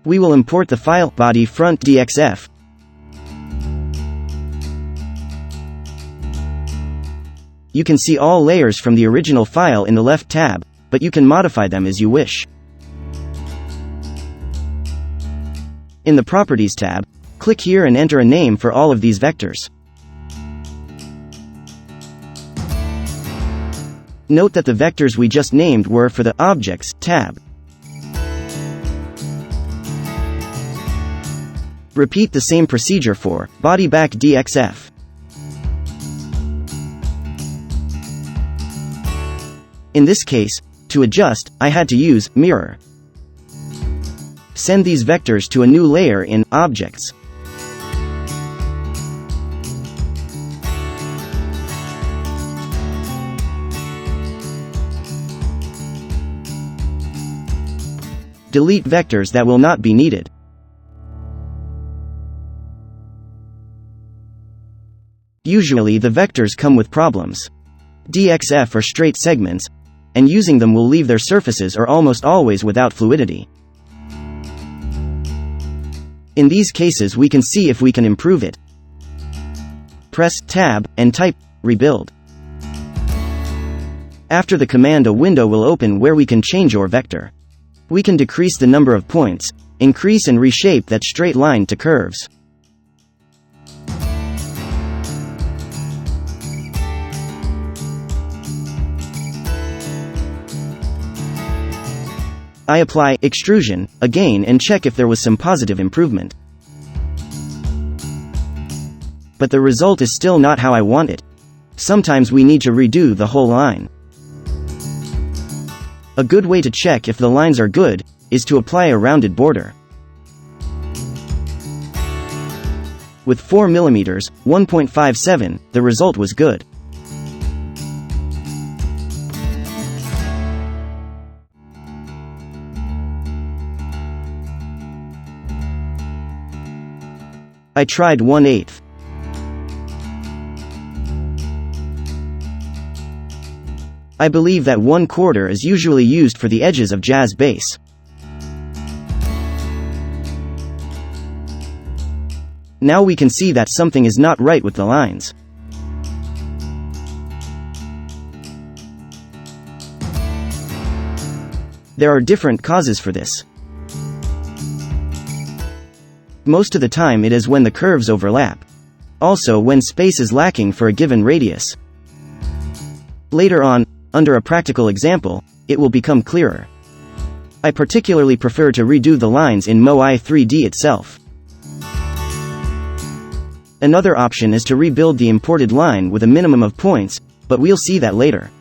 We will import the file body front.dxf. You can see all layers from the original file in the left tab, but you can modify them as you wish. In the Properties tab, click here and enter a name for all of these vectors. Note that the vectors we just named were for the Objects tab. Repeat the same procedure for body back.dxf. In this case, to adjust, I had to use mirror. Send these vectors to a new layer in Objects. Delete vectors that will not be needed. Usually the vectors come with problems. DXF are straight segments, and using them will leave their surfaces are almost always without fluidity. In these cases we can see if we can improve it. Press Tab and type Rebuild. After the command, a window will open where we can change our vector. We can decrease the number of points, increase and reshape that straight line to curves. I apply extrusion again and check if there was some positive improvement. But the result is still not how I want it. Sometimes we need to redo the whole line. A good way to check if the lines are good is to apply a rounded border. With 4 mm, 1.57, the result was good. I tried 1/8. I believe that 1/4 is usually used for the edges of jazz bass. Now we can see that something is not right with the lines. There are different causes for this. Most of the time it is when the curves overlap. Also when space is lacking for a given radius. Later on, under a practical example, it will become clearer. I particularly prefer to redo the lines in Moi3D itself. Another option is to rebuild the imported line with a minimum of points, but we'll see that later.